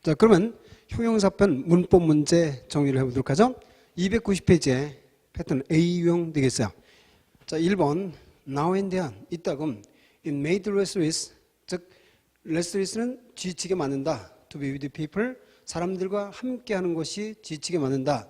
자, 그러면 형용사편 문법 문제 정리를 해보도록 하죠. 290페이지에 패턴 A유형 되겠어요. 자, 1번 now and then 이따금 it made less risk, 즉 less risk는 지치게 만든다. to be with people, 사람들과 함께하는 것이 지치게 만든다.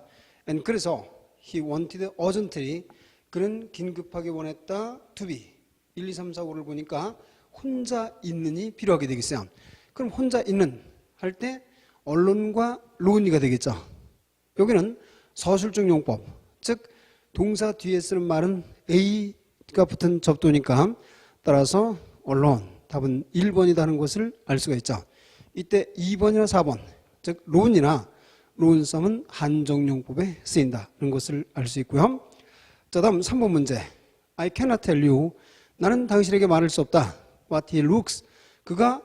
and 그래서 he wanted urgently, 그는 긴급하게 원했다. to be 1, 2, 3, 4, 5를 보니까 혼자 있는이 필요하게 되겠어요. 그럼 혼자 있는 할 때 언론과 론리가 되겠죠. 여기는 서술적 용법, 즉 동사 뒤에 쓰는 말은 A가 붙은 접두니까 따라서 언론, 답은 1번이다 하는 것을 알 수가 있죠. 이때 2번이나 4번, 즉 론이나 론썸은 한정용법에 쓰인다는 것을 알 수 있고요. 자, 다음 3번 문제. I cannot tell you, 나는 당신에게 말할 수 없다. What he looks, 그가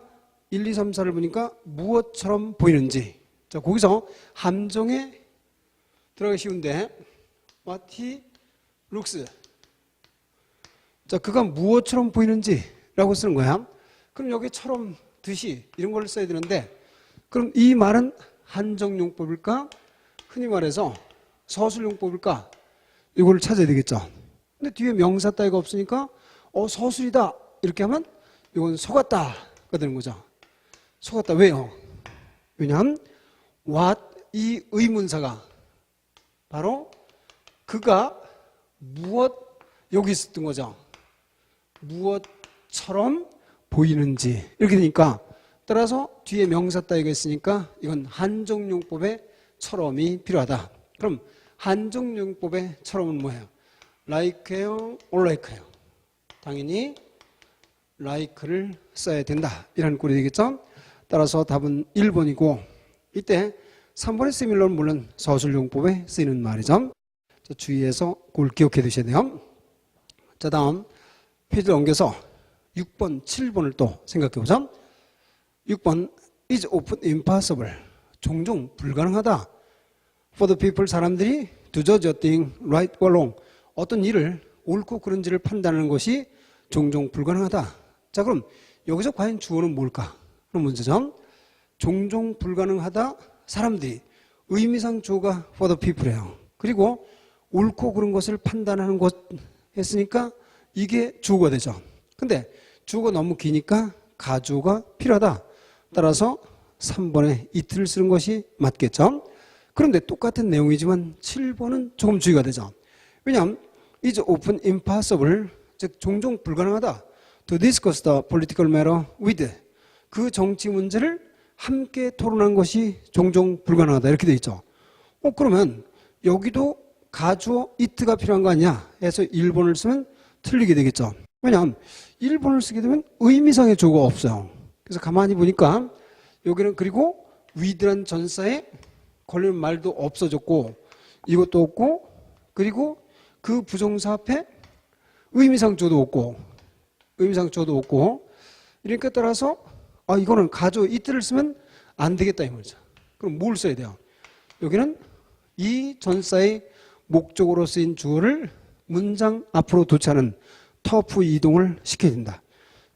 1, 2, 3, 4를 보니까 무엇처럼 보이는지. 자, 거기서 함정에 들어가기 쉬운데 What he looks, 자, 그가 무엇처럼 보이는지 라고 쓰는 거야. 그럼 여기처럼 듯이 이런 걸 써야 되는데, 그럼 이 말은 한정용법일까? 흔히 말해서 서술용법일까? 이걸 찾아야 되겠죠. 근데 뒤에 명사 따위가 없으니까 서술이다 이렇게 하면 이건 속았다가 되는 거죠. 속았다. 왜요? 왜냐하면 what, 이 의문사가 바로 그가 무엇, 여기 있었던 거죠. 무엇처럼 보이는지 이렇게 되니까, 따라서 뒤에 명사 따위가 있으니까 이건 한정용법의 처럼이 필요하다. 그럼 한정용법의 처럼은 뭐예요? like예요, or like예요? 당연히 like를 써야 된다 이라는 꼴이 되겠죠. 따라서 답은 1번이고, 이때 3번의 similar는 물론 서술용법에 쓰이는 말이죠. 자, 주의해서 그걸 기억해 두셔야 돼요. 자, 다음 페이지를 옮겨서 6번, 7번을 또 생각해 보죠. 6번 is often impossible, 종종 불가능하다. for the people, 사람들이 to judge a thing right or wrong, 어떤 일을 옳고 그른지를 판단하는 것이 종종 불가능하다. 자, 그럼 여기서 과연 주어는 뭘까? 그런 문제죠. 종종 불가능하다, 사람들이, 의미상 주어가 for the people이에요. 그리고 옳고 그른 것을 판단하는 것 했으니까 이게 주어가 되죠. 근데 주어가 너무 기니까 가주어가 필요하다. 따라서 3번에 it를 쓰는 것이 맞겠죠. 그런데 똑같은 내용이지만 7번은 조금 주의가 되죠. 왜냐하면 is often impossible, 즉 종종 불가능하다. to discuss the political matter with, 그 정치 문제를 함께 토론한 것이 종종 불가능하다 이렇게 돼 있죠. 그러면 여기도 가주어 it가 필요한 거 아니야 해서 1번을 쓰면 틀리게 되겠죠. 왜냐하면 1번을 쓰게 되면 의미상의 주어가 없어요. 그래서 가만히 보니까 여기는 그리고 with란 전사에 걸리는 말도 없어졌고 이것도 없고, 그리고 그 부정사 앞에 의미상 주어도 없고 의미상 주어도 없고, 이러니까 따라서 이거는 가주어 it를 쓰면 안 되겠다 이 말이죠. 그럼 뭘 써야 돼요? 여기는 이 전사의 목적으로 쓰인 주어를 문장 앞으로 도치하는 터프 이동을 시켜야 된다.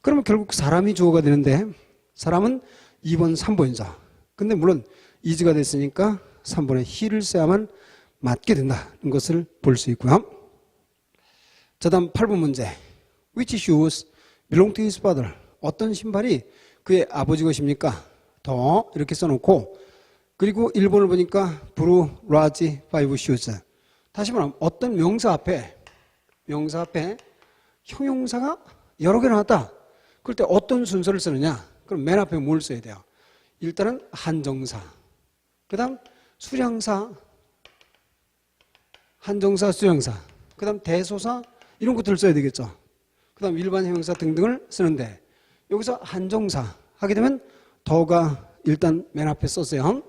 그러면 결국 사람이 주어가 되는데 사람은 2번, 3번이죠. 근데 물론 is가 됐으니까 3번에 he를 써야만 맞게 된다는 것을 볼 수 있고요. 자, 다음 8번 문제. Which shoes belong to his father? 어떤 신발이 그의 아버지 것입니까? 더 이렇게 써놓고, 그리고 1번을 보니까 blue, large, five shoes. 다시 말하면 어떤 명사 앞에 형용사가 여러 개 나왔다. 그럴 때 어떤 순서를 쓰느냐? 그럼 맨 앞에 뭘 써야 돼요? 일단은 한정사, 그 다음 수량사, 한정사, 수량사, 그 다음 대소사, 이런 것들을 써야 되겠죠. 그 다음 일반 형용사 등등을 쓰는데 여기서 한정사 하게 되면 더가 일단 맨 앞에 썼어요.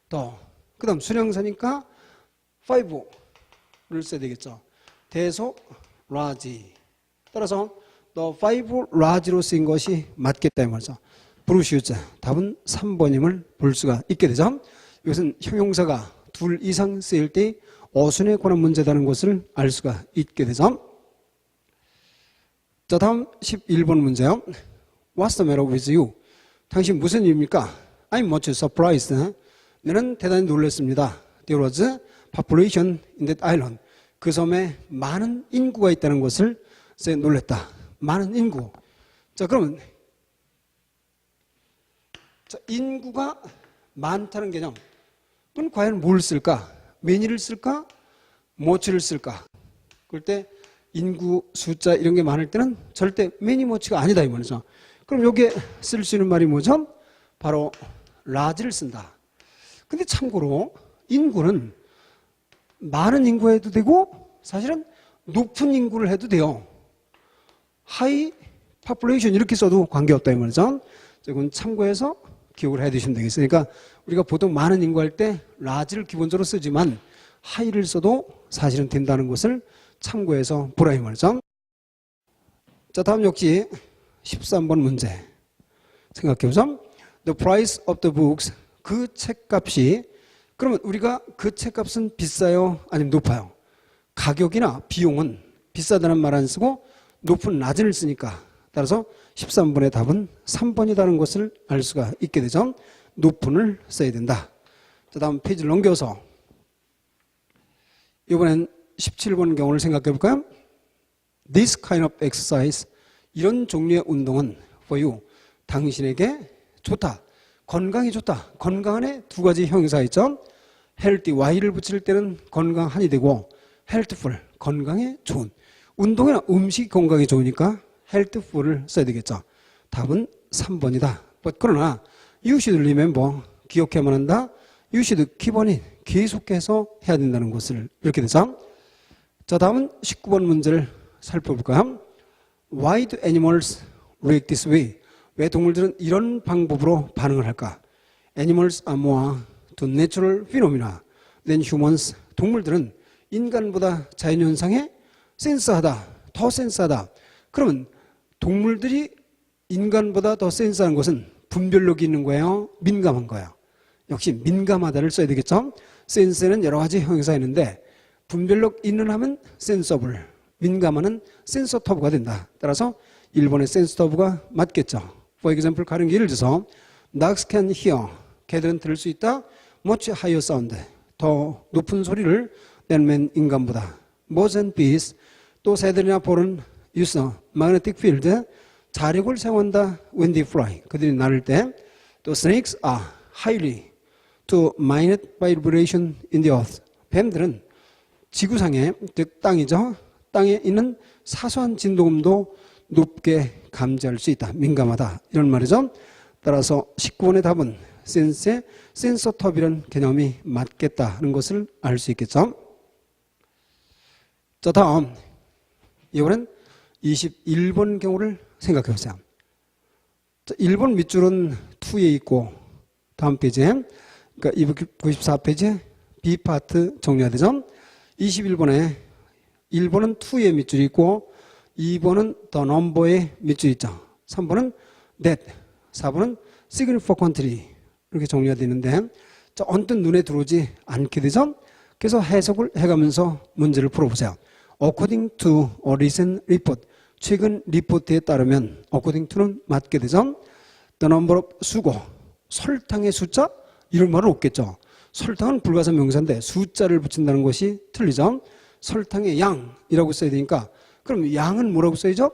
더. 그 다음 수량사니까 five를 써야 되겠죠. 대소, large. 따라서 the five large로 쓰인 것이 맞겠다 이 말이죠. 브루슈즈, 답은 3번임을 볼 수가 있게 되죠. 이것은 형용사가 둘 이상 쓰일 때 어순에 관한 문제라는 것을 알 수가 있게 되죠. 자, 다음 11번 문제요. What's the matter with you? 당신 무슨 일입니까? I'm much surprised. 나는 대단히 놀랐습니다. There was population in that island. 그 섬에 많은 인구가 있다는 것을 놀랐다. 많은 인구. 자, 그러면 자, 인구가 많다는 개념. 그럼 과연 뭘 쓸까? many를 쓸까? much를 쓸까? 그럴 때 인구, 숫자 이런 게 많을 때는 절대 many, much가 아니다 이 말이죠. 그럼 여기에 쓸 수 있는 말이 뭐죠? 바로 large를 쓴다. 근데 참고로 인구는 많은 인구 해도 되고 사실은 높은 인구를 해도 돼요. high population 이렇게 써도 관계없다 이 말이죠. 이건 참고해서 기억을 해 두시면 되겠어요. 그러니까 우리가 보통 많은 인구 할 때 large를 기본적으로 쓰지만 high를 써도 사실은 된다는 것을 참고해서 보라 이 말이죠. 자, 다음 역시 13번 문제 생각해보죠. The price of the books, 그 책값이, 그러면 우리가 그 책값은 비싸요? 아니면 높아요? 가격이나 비용은 비싸다는 말 안 쓰고 높은 낮은을 쓰니까 따라서 13번의 답은 3번이라는 것을 알 수가 있게 되죠. 높은을 써야 된다. 자, 다음 페이지를 넘겨서 이번엔 17번 경우를 생각해 볼까요? This kind of exercise, 이런 종류의 운동은 for you, 당신에게 좋다. 건강이 좋다. 건강한에 두 가지 형용사 있죠. healthy, y를 붙일 때는 건강한이 되고 healthful, 건강에 좋은. 운동이나 음식이 건강에 좋으니까 healthful을 써야 되겠죠. 답은 3번이다. 그러나 you should remember, 기억해야만 한다. You should keep on it, 계속해서 해야 된다는 것을 이렇게 되죠. 자, 다음은 19번 문제를 살펴볼까요? Why do animals react this way? 왜 동물들은 이런 방법으로 반응을 할까? Animals are more to natural phenomena than humans. 동물들은 인간보다 자연현상에 센스하다, 더 센스하다. 그러면 동물들이 인간보다 더 센스한 것은 분별력이 있는 거예요? 민감한 거예요? 역시 민감하다를 써야 되겠죠? 센스에는 여러 가지 형용사가 있는데 분별력 있는 하면 센서블, 민감하는 센서터브가 된다. 따라서 1번의 센서터브가 맞겠죠. For example, 가령 예를 들어서 Dogs can hear, 개들은 들을 수 있다. Much higher sound, 더 높은 소리를 than man, 인간보다. Birds and bees, 또 새들이나 벌은 use magnetic field, 자력을 사용한다. When they fly, 그들이 날을 때. 또 snakes are highly to minute vibration in the earth, 뱀들은 지구상에, 즉 땅이죠. 땅에 있는 사소한 진동음도 높게 감지할 수 있다. 민감하다. 이런 말이죠. 따라서 19번의 답은 센스의 센서터비라는 개념이 맞겠다는 것을 알 수 있겠죠. 자, 다음 이번엔 21번 경우를 생각해 보세요. 자, 1번 밑줄은 2에 있고 다음 페이지에, 그러니까 294페이지에 B파트 정리해야 되죠. 21번에 1번은 2의 밑줄이 있고 2번은 the number의 밑줄이 있죠. 3번은 that, 4번은 significantly 이렇게 정리가 되는데 자, 언뜻 눈에 들어오지 않게 되죠. 그래서 해석을 해가면서 문제를 풀어보세요. According to a recent report, 최근 리포트에 따르면 according to는 맞게 되죠. The number of 수고, 설탕의 숫자? 이런 말은 없겠죠. 설탕은 불가사 명사인데 숫자를 붙인다는 것이 틀리죠. 설탕의 양이라고 써야 되니까 그럼 양은 뭐라고 써야죠?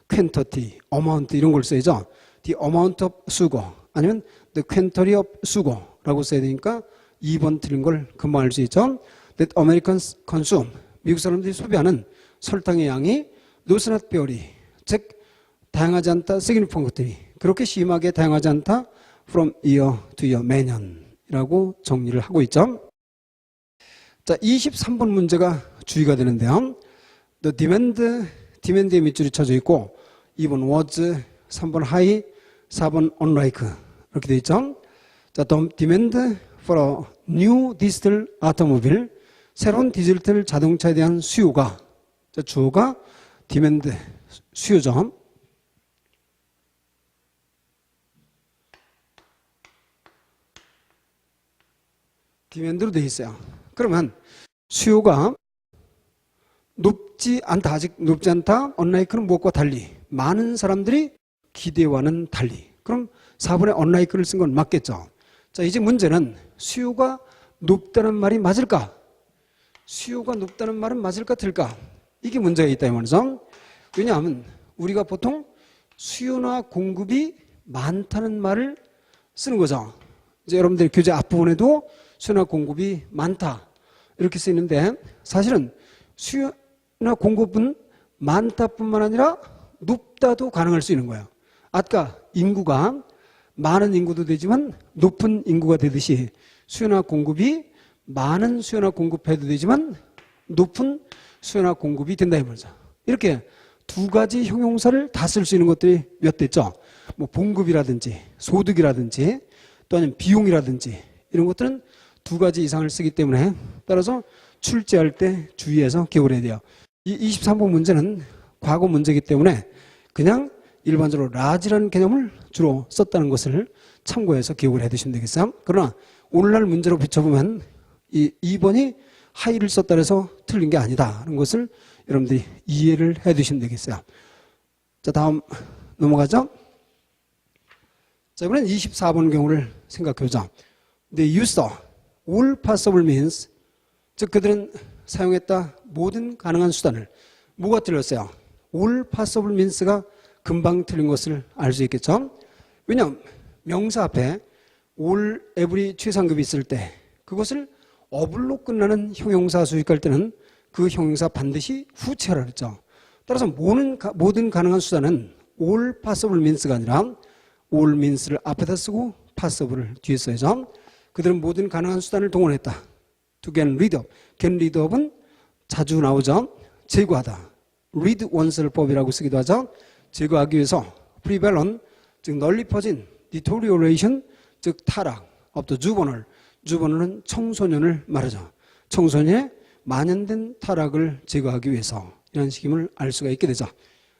quantity, amount 이런 걸 써야죠. The amount of 수고 아니면 the quantity of 수고라고 써야 되니까 2번 틀린 걸 금방 알 수 있죠. That Americans consume, 미국 사람들이 소비하는 설탕의 양이 not very, 즉 다양하지 않다, significantly, 그렇게 심하게 다양하지 않다, from year to year, 매년이라고 정리를 하고 있죠. 자, 23번 문제가 주의가 되는데요. The demand의 밑줄이 쳐져 있고 2번 was, 3번 high, 4번 unlike 이렇게 되어 있죠. 자, the demand for a new diesel automobile, 새로운 디젤 자동차에 대한 수요가, 자, 주어가 demand, 수요죠. demand로 되어 있어요. 그러면 수요가 높지 않다, 아직 높지 않다. unlike는 무엇과 달리, 많은 사람들이 기대와는 달리. 그럼 4번에 unlike를 쓴 건 맞겠죠. 자, 이제 문제는 수요가 높다는 말이 맞을까? 수요가 높다는 말은 맞을까 틀까? 이게 문제가 있다 이 말이죠. 왜냐하면 우리가 보통 수요나 공급이 많다는 말을 쓰는 거죠. 이제 여러분들 교재 앞부분에도 수요나 공급이 많다 이렇게 쓰이는데 사실은 수요나 공급은 많다뿐만 아니라 높다도 가능할 수 있는 거예요. 아까 인구가 많은 인구도 되지만 높은 인구가 되듯이 수요나 공급이 많은 수요나 공급해도 되지만 높은 수요나 공급이 된다 이 말이죠. 이렇게 두 가지 형용사를 다 쓸 수 있는 것들이 몇 대 있죠. 뭐 봉급이라든지 소득이라든지 또 아니면 비용이라든지 이런 것들은 두 가지 이상을 쓰기 때문에 따라서 출제할 때 주의해서 기억을 해야 돼요. 이 23번 문제는 과거 문제이기 때문에 그냥 일반적으로 large라는 개념을 주로 썼다는 것을 참고해서 기억을 해 두시면 되겠어요. 그러나 오늘날 문제로 비춰보면 이 2번이 하이를 썼다 해서 틀린 게 아니다라는 것을 여러분들이 이해를 해 두시면 되겠어요. 자, 다음 넘어가죠. 자, 이번엔 24번 경우를 생각해 보자. They used all possible means, 즉 그들은 사용했다 모든 가능한 수단을. 뭐가 틀렸어요? all possible means가 금방 틀린 것을 알 수 있겠죠. 왜냐하면 명사 앞에 all, every 최상급이 있을 때 그것을 어블로 끝나는 형용사 수식할 때는 그 형용사 반드시 후체하라 그랬죠. 따라서 모든 가능한 수단은 all possible means가 아니라 all means를 앞에다 쓰고 possible을 뒤에 써야죠. 그들은 모든 가능한 수단을 동원했다. to get rid of. get rid of은 자주 나오죠. 제거하다. rid oneself법이라고 쓰기도 하죠. 제거하기 위해서 prevalent, 즉 널리 퍼진 deterioration, 즉 타락, of the juvenile. juvenaile는 청소년을 말하죠. 청소년의 만연된 타락을 제거하기 위해서 이런 식임을 알 수가 있게 되죠.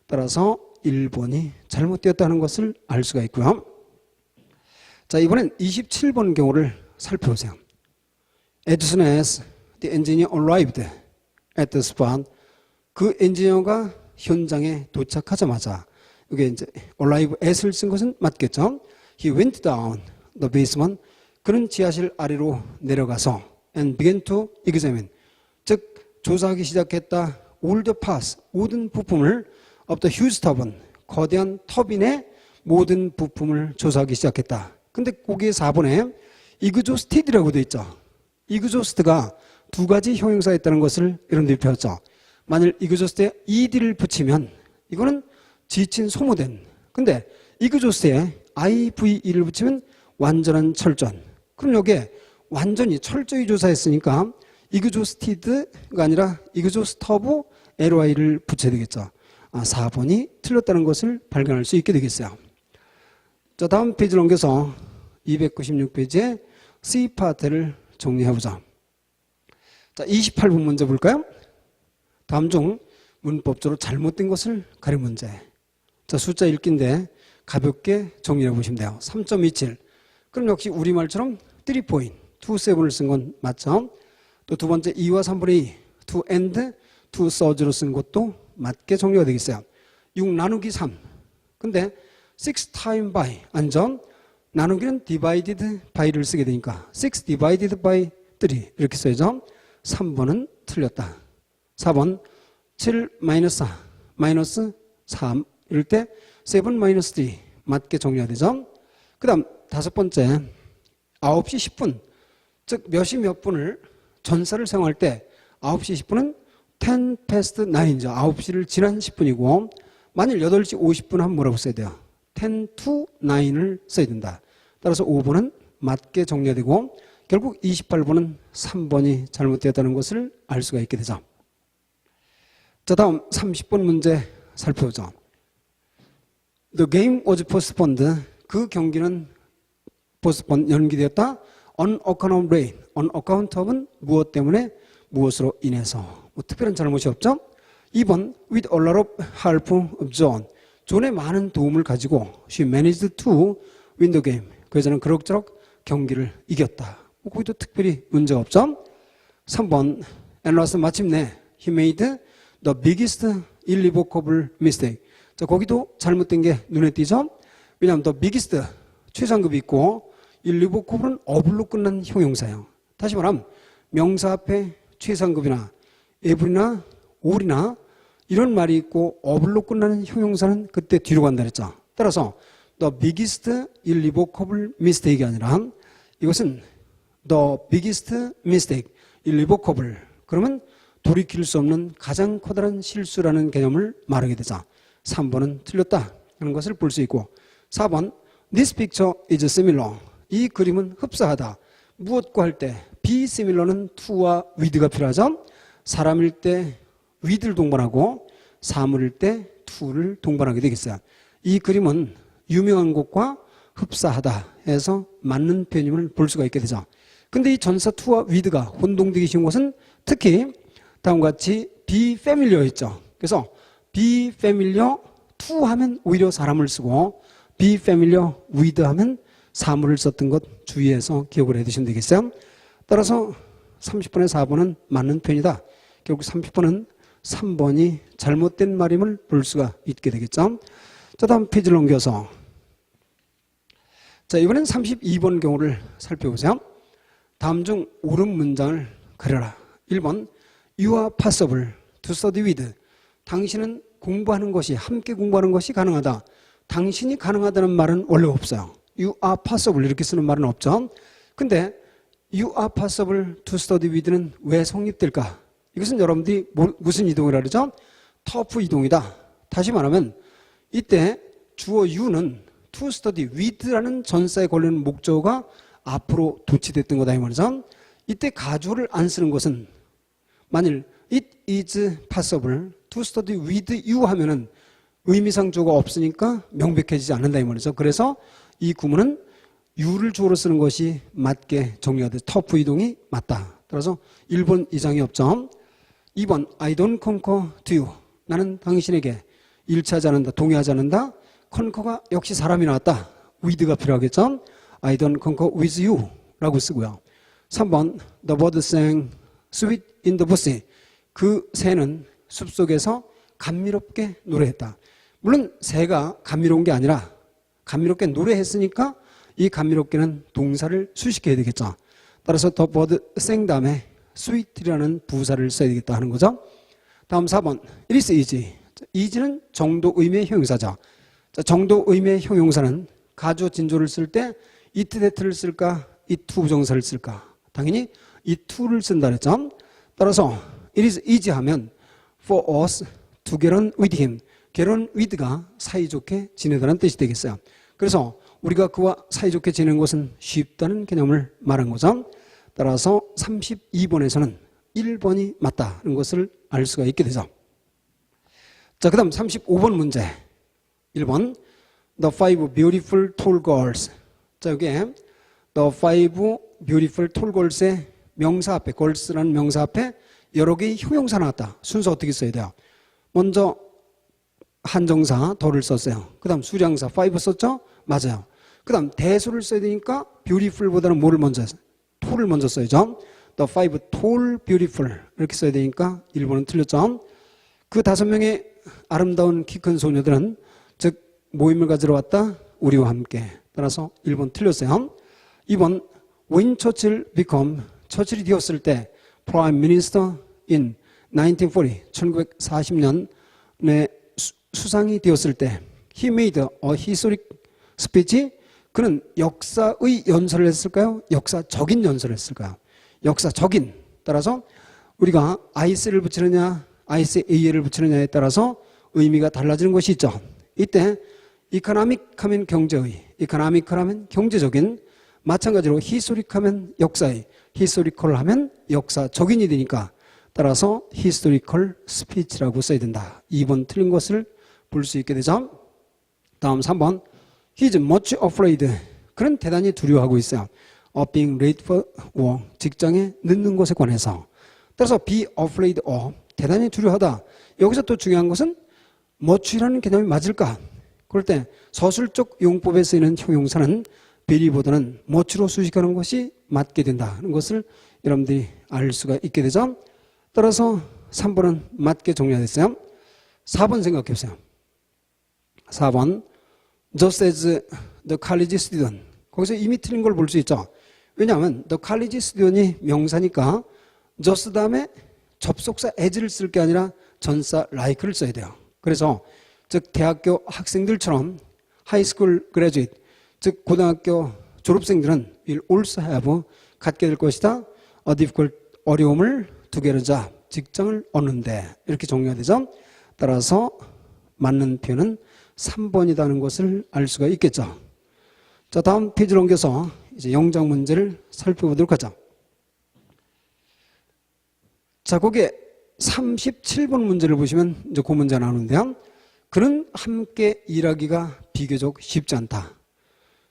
따라서 1번이 잘못되었다는 것을 알 수가 있고요. 자, 이번엔 27번 경우를 살펴보세요. As soon as the engineer arrived at the spot, 그 엔지니어가 현장에 도착하자마자, 이게 이제 arrive at을 쓴 것은 맞겠죠? He went down the basement. 그는 지하실 아래로 내려가서 and began to examine. 즉 조사하기 시작했다. all the parts, 모든 부품을 of the huge turbine, 거대한 터빈의 모든 부품을 조사하기 시작했다. 근데 거기에 4번에 exhausted라고 되어 있죠. exhaust가 두 가지 형용사가 있다는 것을 여러분들이 배웠죠. 만일 exhaust에 ed를 붙이면 이거는 지친 소모된. 근데 exhaust에 ive를 붙이면 완전한 철전. 그럼 여기에 완전히 철저히 조사했으니까 exhausted가 아니라 exhaustive ly를 붙여야 되겠죠. 4번이 틀렸다는 것을 발견할 수 있게 되겠어요. 자, 다음 페이지를 넘겨서 296페이지에 C 파트를 정리해보자. 자, 28번 문제 볼까요? 다음 중 문법적으로 잘못된 것을 가린 문제. 자, 숫자 읽기인데 가볍게 정리해 보시면 돼요. 3.27. 그럼 역시 우리말처럼 3포인, 2,7을 쓴 건 맞죠? 또 두 번째 2와 3분의 2, 2 and, 2 third로 쓴 것도 맞게 정리가 되겠어요. 6 나누기 3. 근데 6 times by, 안전. 나누기는 divided by를 쓰게 되니까 6 divided by 3 이렇게 써야죠. 3번은 틀렸다. 4번 7 마이너스 4 마이너스 3 이럴 때 7 마이너스 3 맞게 정리가 되죠. 그 다음 다섯 번째 9시 10분 즉 몇 시 몇 분을 전사를 사용할 때 9시 10분은 10 past 9이죠. 9시를 지난 10분이고 만일 8시 50분 하면 뭐라고 써야 돼요? 10 to 9을 써야 된다. 따라서 5번은 맞게 정리가 되고 결국 28번은 3번이 잘못되었다는 것을 알 수가 있게 되죠. 자, 다음 30번 문제 살펴보죠. The game was postponed. 그 경기는 postponed, 연기되었다. On account of rain. On account of은 무엇 때문에, 무엇으로 인해서. 뭐 특별한 잘못이 없죠. 2번 with a lot of help of John. 존의 많은 도움을 가지고 she managed to win the game. 그 여자는 그럭저럭 경기를 이겼다. 뭐 거기도 특별히 문제가 없죠. 3번 and last 마침내 he made the biggest irrevocable mistake. 자, 거기도 잘못된 게 눈에 띄죠. 왜냐하면 더 비기스트 최상급이 있고 일리보커블은 어블로 끝난 형용사예요. 다시 말하면 명사 앞에 최상급이나 에브리나 올이나 이런 말이 있고 어블로 끝나는 형용사는 그때 뒤로 간다 그랬죠. 따라서 the biggest irrevocable mistake이 아니라 이것은 the biggest mistake, irrevocable. 그러면 돌이킬 수 없는 가장 커다란 실수라는 개념을 말하게 되자 3번은 틀렸다 하는 것을 볼 수 있고 4번 This picture is similar. 이 그림은 흡사하다. 무엇과 할 때 be similar는 to와 with가 필요하죠. 사람일 때 with를 동반하고 사물일 때 to를 동반하게 되겠어요. 이 그림은 유명한 곳과 흡사하다 해서 맞는 표현임을 볼 수가 있게 되죠. 근데 이 전사 to와 with가 혼동되기 쉬운 것은 특히 다음과 같이 be familiar 있죠. 그래서 be familiar to 하면 오히려 사람을 쓰고 be familiar with 하면 사물을 썼던 것 주의해서 기억을 해 두시면 되겠어요. 따라서 30번에 4번은 맞는 표현이다. 결국 30번은 3번이 잘못된 말임을 볼 수가 있게 되겠죠. 자, 다음 페이지를 넘겨서 자, 이번엔 32번 경우를 살펴보세요. 다음 중 옳은 문장을 그려라. 1번 You are possible to study with. 당신은 공부하는 것이 함께 공부하는 것이 가능하다. 당신이 가능하다는 말은 원래 없어요. You are possible 이렇게 쓰는 말은 없죠. 근데 You are possible to study with는 왜 성립될까? 이것은 여러분들이 무슨 이동이라 그러죠? 터프 이동이다. 다시 말하면 이때 주어 you는 to study with라는 전사에 걸리는 목적어가 앞으로 도치됐던 거다 이 말이죠. 이때 가주어를 안 쓰는 것은 만일 it is possible to study with you 하면은 의미상 주어가 없으니까 명백해지지 않는다 이 말이죠. 그래서 이 구문은 you를 주어로 쓰는 것이 맞게 정리가 돼 터프 이동이 맞다. 따라서 1번 이상이 없죠. 2번 I don't concur to you. 나는 당신에게 일치하지 않는다. 동의하지 않는다. concur가 역시 사람이 나왔다. with가 필요하겠죠. I don't concur with you 라고 쓰고요. 3번 The bird sang sweet in the bush. 그 새는 숲속에서 감미롭게 노래했다. 물론 새가 감미로운 게 아니라 감미롭게 노래했으니까 이 감미롭게는 동사를 수식해야 되겠죠. 따라서 the bird sang 다음에 sweet이라는 부사를 써야 되겠다 하는 거죠. 다음 4번 It is easy. easy는 정도 의미의 형용사죠. 자, 정도 의미의 형용사는 가주어 진조를 쓸 때 it that를 쓸까 it to 부정사를 쓸까? 당연히 it to를 쓴다 그랬죠. 따라서 it is easy 하면 for us to get on with him. get on with가 사이좋게 지내다는 뜻이 되겠어요. 그래서 우리가 그와 사이좋게 지내는 것은 쉽다는 개념을 말한 거죠. 따라서 32번에서는 1번이 맞다는 것을 알 수가 있게 되죠. 자, 그 다음 35번 문제 1번 The five beautiful tall girls. 자, 여기에 The five beautiful tall girls의 명사 앞에 girls라는 명사 앞에 여러 개의 형용사 나왔다. 순서 어떻게 써야 돼요? 먼저 한정사 더를 썼어요. 그 다음 수량사 five 썼죠? 맞아요. 그 다음 대수를 써야 되니까 beautiful보다는 뭐를 먼저 했어요? tall을 먼저 써야죠. The five tall beautiful 이렇게 써야 되니까 1번은 틀렸죠. 그 5명의 아름다운 키 큰 소녀들은 즉 모임을 가지러 왔다. 우리와 함께. 따라서 1번 틀렸어요. 2번 When Churchill became 처칠이 되었을 때 Prime Minister in 1940 1940년에 수상이 되었을 때 He made a historic speech. 그는 역사의 연설을 했을까요? 역사적인 연설을 했을까요? 역사적인. 따라서 우리가 IS를 붙이느냐 ISAL을 붙이느냐에 따라서 의미가 달라지는 것이 있죠. 이때 economic 하면 경제의, economical 하면 경제적인, 마찬가지로 historic 하면 역사의, historical 하면 역사적인이 되니까 따라서 historical speech라고 써야 된다. 2번 틀린 것을 볼 수 있게 되죠. 다음 3번 He's much afraid. 그는 대단히 두려워하고 있어요. Of being late for work. 직장에 늦는 것에 관해서. 따라서 be afraid of. 대단히 두려워하다. 여기서 또 중요한 것은 much라는 개념이 맞을까? 그럴 때 서술적 용법에 쓰이는 형용사는 very보다는 much로 수식하는 것이 맞게 된다는 것을 여러분들이 알 수가 있게 되죠. 따라서 3번은 맞게 정리가 됐어요. 4번 생각해 보세요. 4번 just as the college student. 거기서 이미 틀린 걸 볼 수 있죠. 왜냐하면 the college student이 명사니까 just 다음에 접속사 as를 쓸 게 아니라 전사 like를 써야 돼요. 그래서 즉 대학교 학생들처럼 high school graduate, 즉 고등학교 졸업생들은 will also have 갖게 될 것이다. a difficult, 어려움을 to get a job, 직장을 얻는데, 이렇게 정리가 되죠. 따라서 맞는 표현은 3번이라는 것을 알 수가 있겠죠. 자, 다음 페이지로 옮겨서 이제 영작 문제를 살펴보도록 하죠. 자, 거기에 37번 문제를 보시면 이제 그 문제가 나오는데요. 그는 함께 일하기가 비교적 쉽지 않다.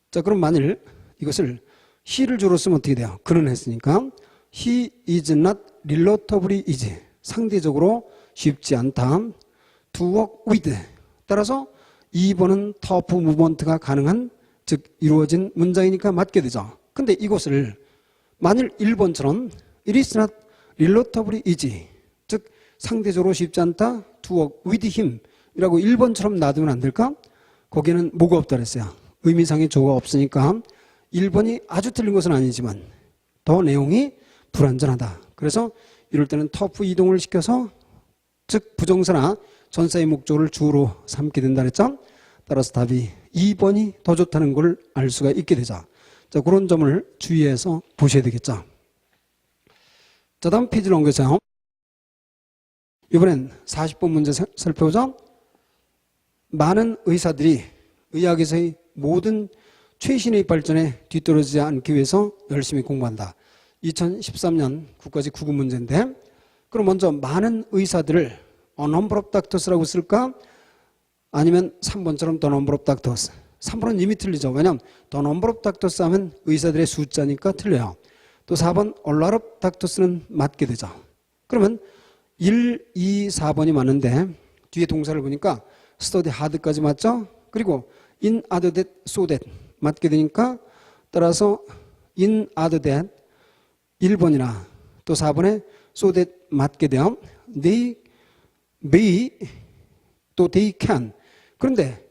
자, 그럼 만일 이것을 he를 주로 쓰면 어떻게 돼요? 그는 했으니까 he is not relatively easy. 상대적으로 쉽지 않다. to work with. 따라서 2번은 tough movement가 가능한, 즉 이루어진 문장이니까 맞게 되죠. 근데 이것을 만일 1번처럼 it is not relatively easy, 즉 상대적으로 쉽지 않다, to work with him 이라고 1번처럼 놔두면 안 될까? 거기에는 뭐가 없다 그랬어요. 의미상의 조가 없으니까 1번이 아주 틀린 것은 아니지만 더 내용이 불완전하다. 그래서 이럴 때는 터프 이동을 시켜서, 즉 부정사나 전사의 목적을 주어로 삼게 된다 그랬죠. 따라서 답이 2번이 더 좋다는 걸 알 수가 있게 되죠. 자, 그런 점을 주의해서 보셔야 되겠죠. 자, 다음 페이지로 옮겨서요. 이번엔 40번 문제 살펴보죠. 많은 의사들이 의학에서의 모든 최신의 발전에 뒤떨어지지 않기 위해서 열심히 공부한다. 2013년 국가직 9급 문제인데, 그럼 먼저 많은 의사들을 a number of doctors라고 쓸까? 아니면 3번처럼 the number of doctors. 3번은 이미 틀리죠. 왜냐하면 the number of doctors 하면 의사들의 숫자니까 틀려요. 또 4번 a lot of doctors는 맞게 되죠. 그러면 1, 2, 4번이 맞는데 뒤에 동사를 보니까 study hard까지 맞죠? 그리고 in other that, so that 맞게 되니까 따라서 in other that 1번이나 또 4번에 so that 맞게 돼요. They may 또 they can. 그런데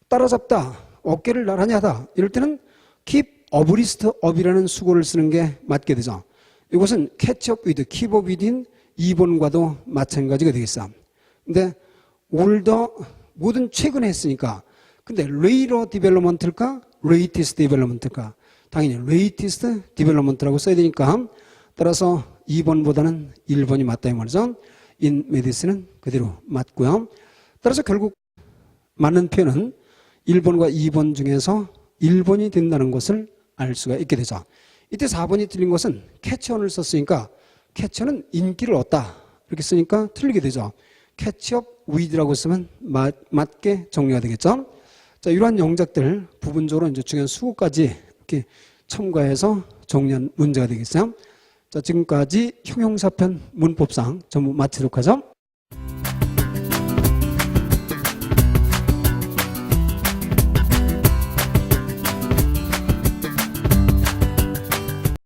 따라잡다, 어깨를 나란히 하다 이럴 때는 keep abreast of이라는 수고를 쓰는 게 맞게 되죠. 이것은 catch up with, keep up within 2번과도 마찬가지가 되겠어. 근데 older, 모든 최근에 했으니까. 근데 later development일까? latest development일까? 당연히 latest development라고 써야 되니까 따라서 2번보다는 1번이 맞다 이 말이죠. in medicine은 그대로 맞고요. 따라서 결국 맞는 표현은 1번과 2번 중에서 1번이 된다는 것을 알 수가 있게 되죠. 이때 4번이 틀린 것은 catch-on을 썼으니까 catch-on은 인기를 얻다 이렇게 쓰니까 틀리게 되죠. catch-up with라고 쓰면 맞게 정리가 되겠죠. 자, 이러한 영작들 부분적으로 이제 중요한 수고까지 이렇게 첨가해서 정리한 문제가 되겠어요. 자, 지금까지 형용사편 문법상 전부 마치도록 하죠.